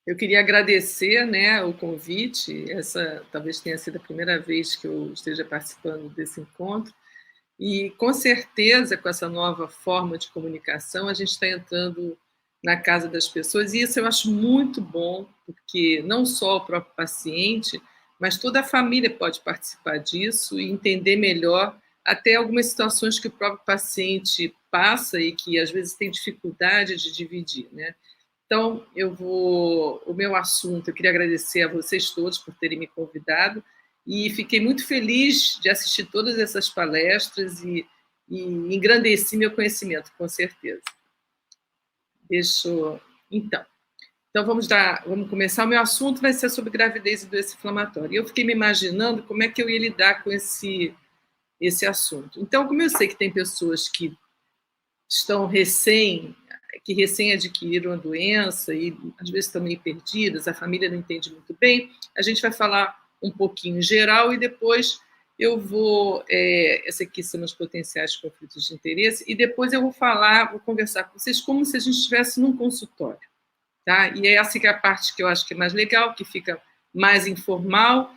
Eu queria agradecer, né, o convite. Essa talvez tenha sido a primeira vez que eu esteja participando desse encontro. E, com certeza, com essa nova forma de comunicação, a gente está entrando na casa das pessoas. E isso eu acho muito bom, porque não só o próprio paciente, mas toda a família pode participar disso e entender melhor até algumas situações que o próprio paciente passa e que, às vezes, tem dificuldade de dividir, né? Então, o meu assunto, eu queria agradecer a vocês todos por terem me convidado e fiquei muito feliz de assistir todas essas palestras e engrandeci meu conhecimento, com certeza. Deixa eu... Então vamos começar. O meu assunto vai ser sobre gravidez e doença inflamatória. E eu fiquei me imaginando como é que eu ia lidar com esse assunto. Então, como eu sei que tem pessoas que estão recém adquiriram a doença e às vezes estão meio perdidas, a família não entende muito bem, a gente vai falar um pouquinho em geral e depois eu vou, essa aqui são os potenciais conflitos de interesse, e depois eu vou conversar com vocês como se a gente estivesse num consultório, tá? E é essa que é a parte que eu acho que é mais legal, que fica mais informal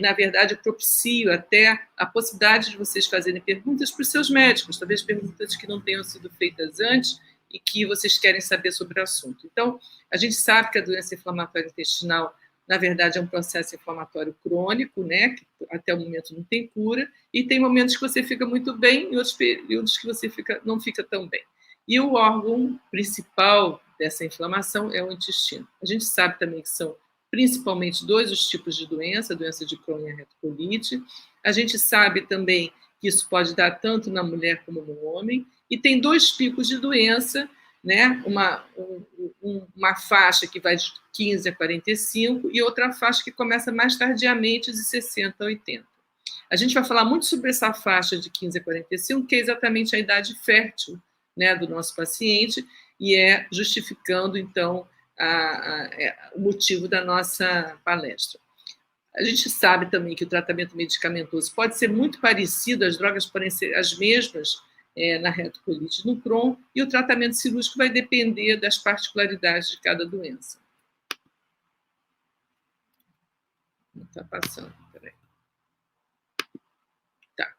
na verdade, eu propicio até a possibilidade de vocês fazerem perguntas para os seus médicos, talvez perguntas que não tenham sido feitas antes e que vocês querem saber sobre o assunto. Então, a gente sabe que a doença inflamatória intestinal, na verdade, é um processo inflamatório crônico, né, que até o momento não tem cura, e tem momentos que você fica muito bem e outros períodos que você não fica tão bem. E o órgão principal dessa inflamação é o intestino. A gente sabe também que são principalmente dois os tipos de doença, a doença de Crohn e a retocolite. A gente sabe também que isso pode dar tanto na mulher como no homem, e tem dois picos de doença, né? Uma faixa que vai de 15 a 45 e outra faixa que começa mais tardiamente, de 60 a 80. A gente vai falar muito sobre essa faixa de 15 a 45, que é exatamente a idade fértil, né, do nosso paciente, e justificando, então, o motivo da nossa palestra. A gente sabe também que o tratamento medicamentoso pode ser muito parecido, as drogas podem ser as mesmas na retocolite e no Crohn, e o tratamento cirúrgico vai depender das particularidades de cada doença. Não está passando, peraí. Tá.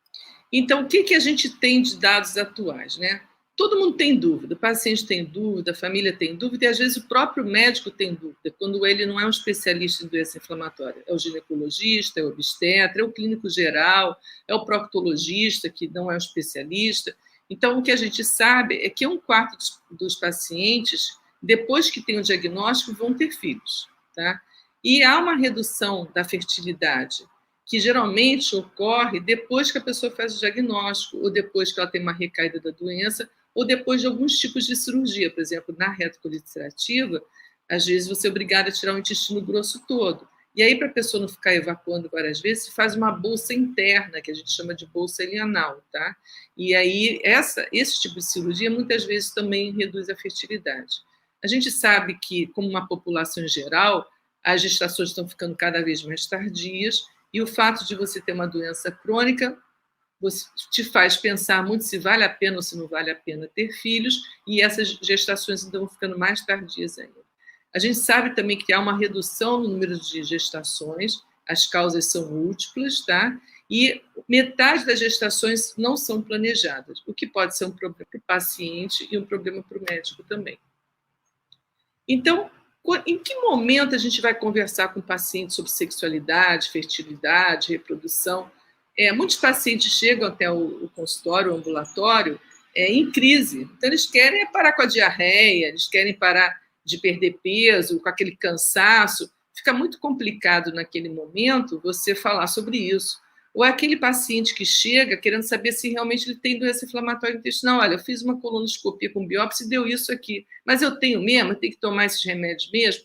Então, o que a gente tem de dados atuais, né? Todo mundo tem dúvida, o paciente tem dúvida, a família tem dúvida, e às vezes o próprio médico tem dúvida, quando ele não é um especialista em doença inflamatória. É o ginecologista, é o obstetra, é o clínico geral, é o proctologista, que não é um especialista. Então, o que a gente sabe é que 1/4 dos pacientes, depois que tem o diagnóstico, vão ter filhos, tá? E há uma redução da fertilidade, que geralmente ocorre depois que a pessoa faz o diagnóstico, ou depois que ela tem uma recaída da doença, ou depois de alguns tipos de cirurgia. Por exemplo, na retocolite ulcerativa, às vezes você é obrigado a tirar o intestino grosso todo. E aí, para a pessoa não ficar evacuando várias vezes, se faz uma bolsa interna, que a gente chama de bolsa ileanal, tá? E aí, esse tipo de cirurgia, muitas vezes, também reduz a fertilidade. A gente sabe que, como uma população em geral, as gestações estão ficando cada vez mais tardias, e o fato de você ter uma doença crônica te faz pensar muito se vale a pena ou se não vale a pena ter filhos, e essas gestações estão ficando mais tardias ainda. A gente sabe também que há uma redução no número de gestações, as causas são múltiplas, tá? E metade das gestações não são planejadas, o que pode ser um problema para o paciente e um problema para o médico também. Então, em que momento a gente vai conversar com o paciente sobre sexualidade, fertilidade, reprodução? Muitos pacientes chegam até o consultório, o ambulatório, em crise. Então, eles querem parar com a diarreia, eles querem parar de perder peso, com aquele cansaço. Fica muito complicado naquele momento você falar sobre isso. Ou é aquele paciente que chega querendo saber se realmente ele tem doença inflamatória intestinal. Olha, eu fiz uma colonoscopia com biópsia e deu isso aqui, mas eu tenho mesmo, eu tenho que tomar esses remédios mesmo.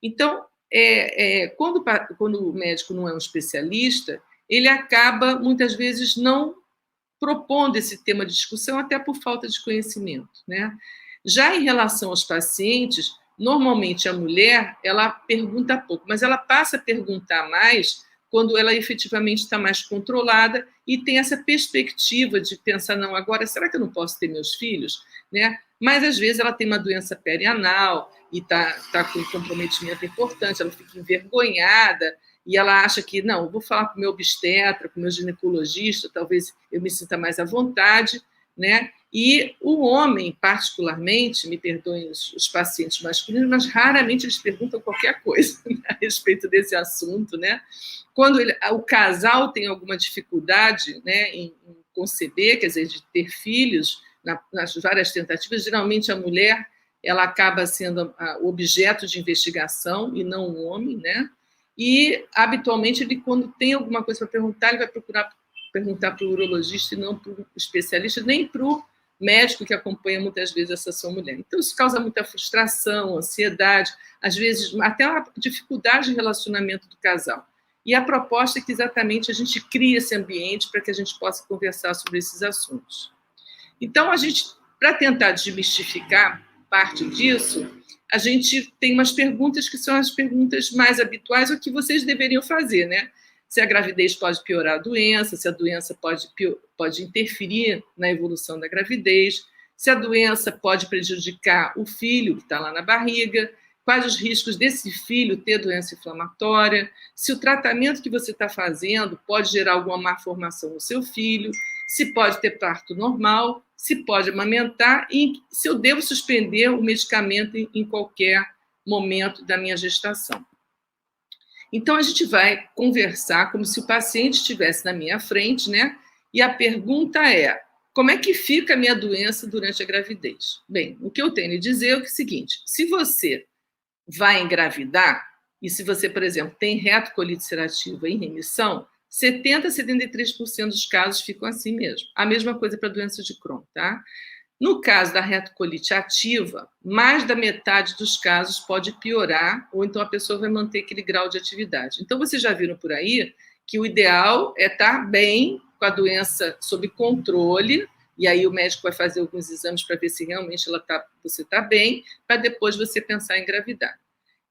Então, quando o médico não é um especialista, ele acaba, muitas vezes, não propondo esse tema de discussão, até por falta de conhecimento, né? Já em relação aos pacientes, normalmente a mulher, ela pergunta pouco, mas ela passa a perguntar mais quando ela efetivamente está mais controlada e tem essa perspectiva de pensar, não, agora, será que eu não posso ter meus filhos? Né? mas às vezes ela tem uma doença perianal e tá com um comprometimento importante, ela fica envergonhada e ela acha que, não, vou falar com o meu obstetra, com o meu ginecologista, talvez eu me sinta mais à vontade, né? E o homem, particularmente, me perdoem os pacientes masculinos, mas raramente eles perguntam qualquer coisa a respeito desse assunto, né? Quando o casal tem alguma dificuldade, né, em conceber, quer dizer, de ter filhos, nas várias tentativas, geralmente a mulher ela acaba sendo o objeto de investigação e não o homem, né? E, habitualmente, ele, quando tem alguma coisa para perguntar, ele vai procurar perguntar para o urologista e não para o especialista, nem para o médico que acompanha muitas vezes essa sua mulher. Então, isso causa muita frustração, ansiedade, às vezes até uma dificuldade de relacionamento do casal. E a proposta é que exatamente a gente crie esse ambiente para que a gente possa conversar sobre esses assuntos. Então, a gente, para tentar desmistificar parte disso, a gente tem umas perguntas que são as perguntas mais habituais, o que vocês deveriam fazer, né? Se a gravidez pode piorar a doença, se a doença pode interferir na evolução da gravidez, se a doença pode prejudicar o filho que está lá na barriga, quais os riscos desse filho ter doença inflamatória, se o tratamento que você está fazendo pode gerar alguma má formação no seu filho, se pode ter parto normal, se pode amamentar e se eu devo suspender o medicamento em qualquer momento da minha gestação. Então, a gente vai conversar como se o paciente estivesse na minha frente, né? E a pergunta é, como é que fica a minha doença durante a gravidez? Bem, o que eu tenho a dizer é o seguinte, se você vai engravidar, e se você, por exemplo, tem retocolite ulcerativa em remissão, 70% a 73% dos casos ficam assim mesmo. A mesma coisa para a doença de Crohn, tá? No caso da retocolite ativa, mais da metade dos casos pode piorar, ou então a pessoa vai manter aquele grau de atividade. Então, vocês já viram por aí que o ideal é estar bem, com a doença sob controle, e aí o médico vai fazer alguns exames para ver se realmente você está bem, para depois você pensar em engravidar.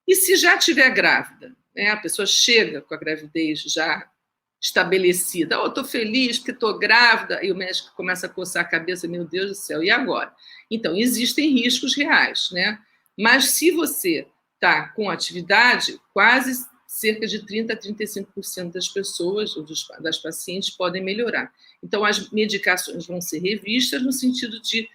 E se já estiver grávida, né, a pessoa chega com a gravidez já estabelecida, eu estou feliz porque estou grávida, e o médico começa a coçar a cabeça, meu Deus do céu, e agora? Então, existem riscos reais, né? Mas se você está com atividade, quase cerca de 30% a 35% das pessoas, ou das pacientes, podem melhorar. Então, as medicações vão ser revistas no sentido de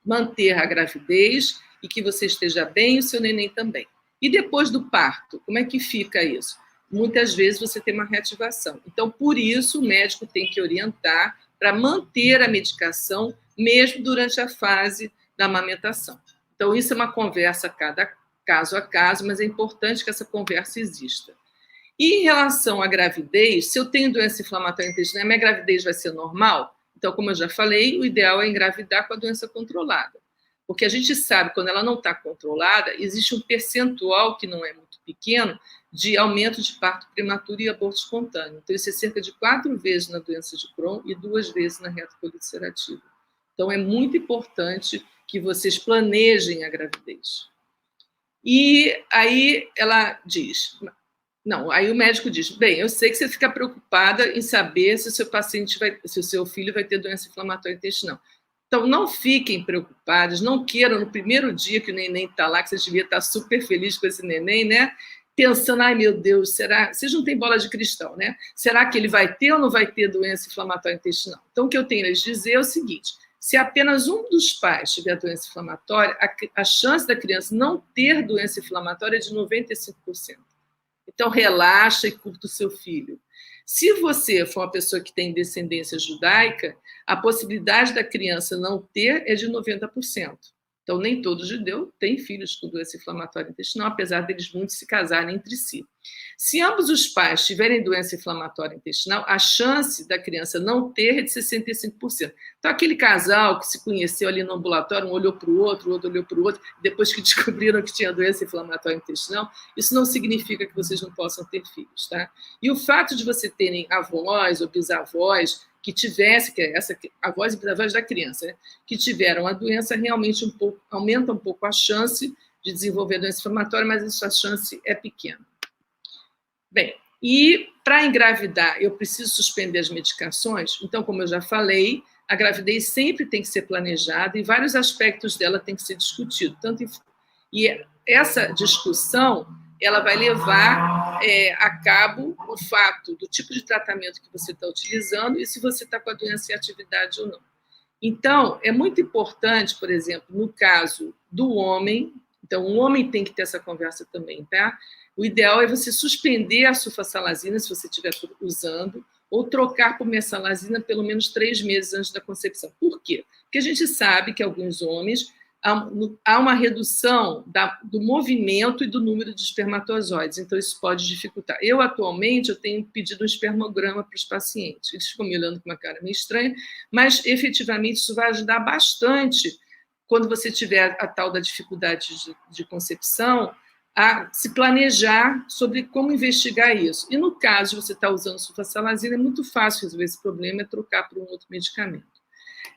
manter a gravidez e que você esteja bem e o seu neném também. E depois do parto, como é que fica isso? Muitas vezes você tem uma reativação. Então, por isso, o médico tem que orientar para manter a medicação, mesmo durante a fase da amamentação. Então, isso é uma conversa cada caso a caso, mas é importante que essa conversa exista. E em relação à gravidez, se eu tenho doença inflamatória intestinal, minha gravidez vai ser normal? Então, como eu já falei, o ideal é engravidar com a doença controlada. Porque a gente sabe, quando ela não está controlada, existe um percentual, que não é muito pequeno, de aumento de parto prematuro e aborto espontâneo. Então, isso é cerca de 4 vezes na doença de Crohn e 2 vezes na retocolite ulcerativa. Então, é muito importante que vocês planejem a gravidez. E aí ela diz... Não, aí o médico diz, bem, eu sei que você fica preocupada em saber se o seu paciente se o seu filho vai ter doença inflamatória intestinal. Então, não fiquem preocupados, não queiram no primeiro dia que o neném está lá, que você devia estar super feliz com esse neném, né? Pensando, ai meu Deus, será? Vocês não têm bola de cristal, né? Será que ele vai ter ou não vai ter doença inflamatória intestinal? Então, o que eu tenho a lhes dizer é o seguinte, se apenas um dos pais tiver doença inflamatória, a chance da criança não ter doença inflamatória é de 95%. Então, relaxa e curta o seu filho. Se você for uma pessoa que tem descendência judaica, a possibilidade da criança não ter é de 90%. Então, nem todo judeu tem filhos com doença inflamatória intestinal, apesar deles muitos se casarem entre si. Se ambos os pais tiverem doença inflamatória intestinal, a chance da criança não ter é de 65%. Então, aquele casal que se conheceu ali no ambulatório, um olhou para o outro olhou para o outro, depois que descobriram que tinha doença inflamatória intestinal, isso não significa que vocês não possam ter filhos, tá? E o fato de você terem avós ou bisavós que tivesse, avós e bisavós da criança, né, que tiveram a doença, realmente aumenta um pouco a chance de desenvolver doença inflamatória, mas essa chance é pequena. Bem, e para engravidar, eu preciso suspender as medicações? Então, como eu já falei, a gravidez sempre tem que ser planejada e vários aspectos dela têm que ser discutidos. E essa discussão ela vai levar a cabo o fato do tipo de tratamento que você está utilizando e se você está com a doença em atividade ou não. Então, é muito importante, por exemplo, no caso do homem, então o homem tem que ter essa conversa também, tá? O ideal é você suspender a sulfasalazina, se você estiver usando, ou trocar por mesalazina pelo menos 3 meses antes da concepção. Por quê? Porque a gente sabe que alguns homens há uma redução do movimento e do número de espermatozoides, então isso pode dificultar. Atualmente, tenho pedido um espermograma para os pacientes. Eles ficam me olhando com uma cara meio estranha, mas, efetivamente, isso vai ajudar bastante quando você tiver a tal da dificuldade de concepção, a se planejar sobre como investigar isso. E, no caso de você estar usando sulfasalazina, é muito fácil resolver esse problema, é trocar por um outro medicamento.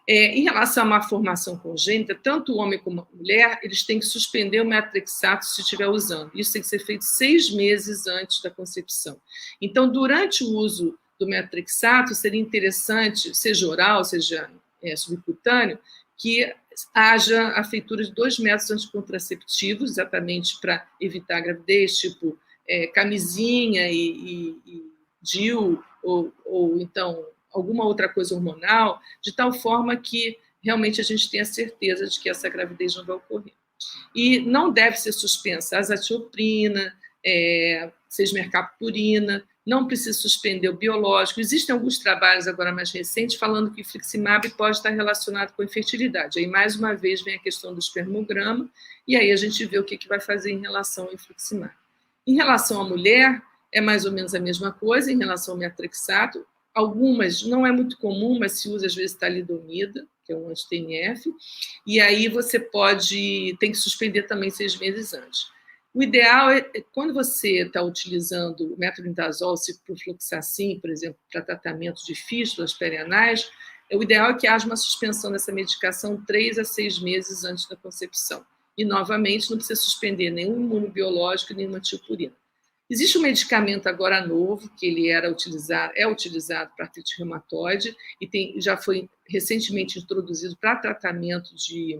Em relação a uma formação congênita, tanto o homem como a mulher, eles têm que suspender o metrexato se estiver usando. Isso tem que ser feito 6 meses antes da concepção. Então, durante o uso do metrexato, seria interessante, seja oral, seja subcutâneo, que haja a feitura de 2 métodos anticontraceptivos, exatamente para evitar a gravidez, tipo camisinha e DIU, ou então alguma outra coisa hormonal, de tal forma que realmente a gente tenha certeza de que essa gravidez não vai ocorrer. E não deve ser suspensa a azatioprina, sesmercaptopurina, não precisa suspender o biológico. Existem alguns trabalhos agora mais recentes falando que o infliximab pode estar relacionado com a infertilidade. Aí, mais uma vez, vem a questão do espermograma, e aí a gente vê o que vai fazer em relação ao infliximab. Em relação à mulher, é mais ou menos a mesma coisa, em relação ao metrexato. Algumas, não é muito comum, mas se usa às vezes talidomida, que é um anti-TNF, e aí você tem que suspender também 6 meses antes. O ideal é, quando você está utilizando o metronidazol, ciprofloxacin, por exemplo, para tratamento de fístulas perianais, o ideal é que haja uma suspensão dessa medicação 3 a 6 meses antes da concepção. E, novamente, não precisa suspender nenhum imunobiológico e nenhuma tiopurina. Existe um medicamento agora novo, que ele é utilizado para artrite reumatoide e já foi recentemente introduzido para tratamento de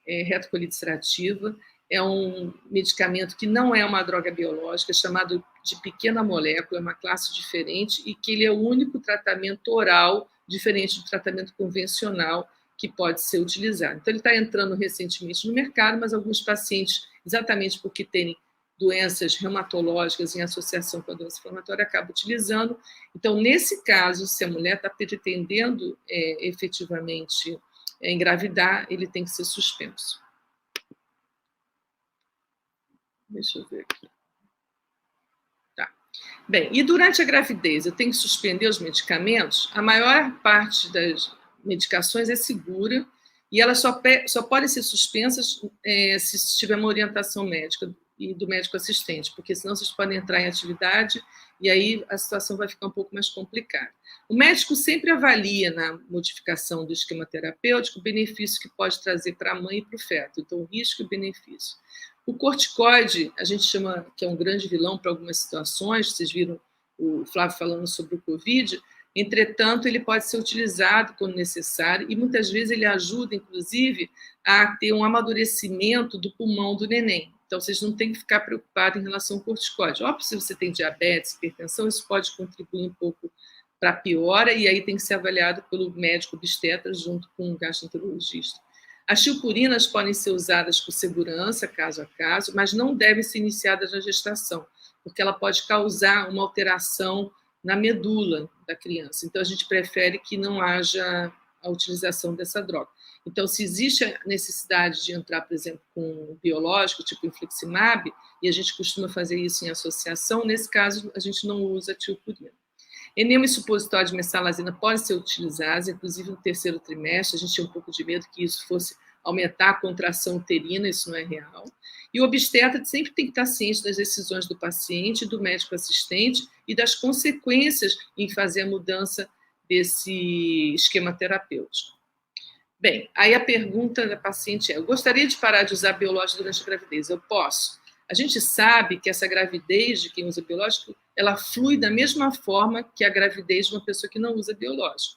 retocolite ulcerativa. É um medicamento que não é uma droga biológica, é chamado de pequena molécula, é uma classe diferente e que ele é o único tratamento oral, diferente do tratamento convencional, que pode ser utilizado. Então, ele está entrando recentemente no mercado, mas alguns pacientes, exatamente porque têm doenças reumatológicas em associação com a doença inflamatória, acaba utilizando. Então, nesse caso, se a mulher está pretendendo efetivamente engravidar, ele tem que ser suspenso. Deixa eu ver aqui. Tá. Bem, e durante a gravidez, eu tenho que suspender os medicamentos? A maior parte das medicações é segura e elas só podem ser suspensas se tiver uma orientação médica e do médico assistente, porque senão vocês podem entrar em atividade e aí a situação vai ficar um pouco mais complicada. O médico sempre avalia na modificação do esquema terapêutico o benefício que pode trazer para a mãe e para o feto, então o risco e benefício. O corticoide, a gente chama que é um grande vilão para algumas situações, vocês viram o Flávio falando sobre o Covid, entretanto, ele pode ser utilizado quando necessário e muitas vezes ele ajuda, inclusive, a ter um amadurecimento do pulmão do neném. Então, vocês não têm que ficar preocupados em relação ao corticoide. Óbvio, se você tem diabetes, hipertensão, isso pode contribuir um pouco para a piora e aí tem que ser avaliado pelo médico obstetra junto com o gastroenterologista. As tiopurinas podem ser usadas com segurança, caso a caso, mas não devem ser iniciadas na gestação, porque ela pode causar uma alteração na medula da criança. Então, a gente prefere que não haja a utilização dessa droga. Então, se existe a necessidade de entrar, por exemplo, com um biológico, tipo infliximab, e a gente costuma fazer isso em associação, nesse caso, a gente não usa a tiopurina. Enema e supositório de mesalazina podem ser utilizados, inclusive no 3º trimestre. A gente tinha um pouco de medo que isso fosse aumentar a contração uterina, isso não é real. E o obstetra sempre tem que estar ciente das decisões do paciente, do médico assistente e das consequências em fazer a mudança desse esquema terapêutico. Bem, aí a pergunta da paciente é: eu gostaria de parar de usar biológico durante a gravidez, eu posso? A gente sabe que essa gravidez de quem usa biológico, ela flui da mesma forma que a gravidez de uma pessoa que não usa biológico.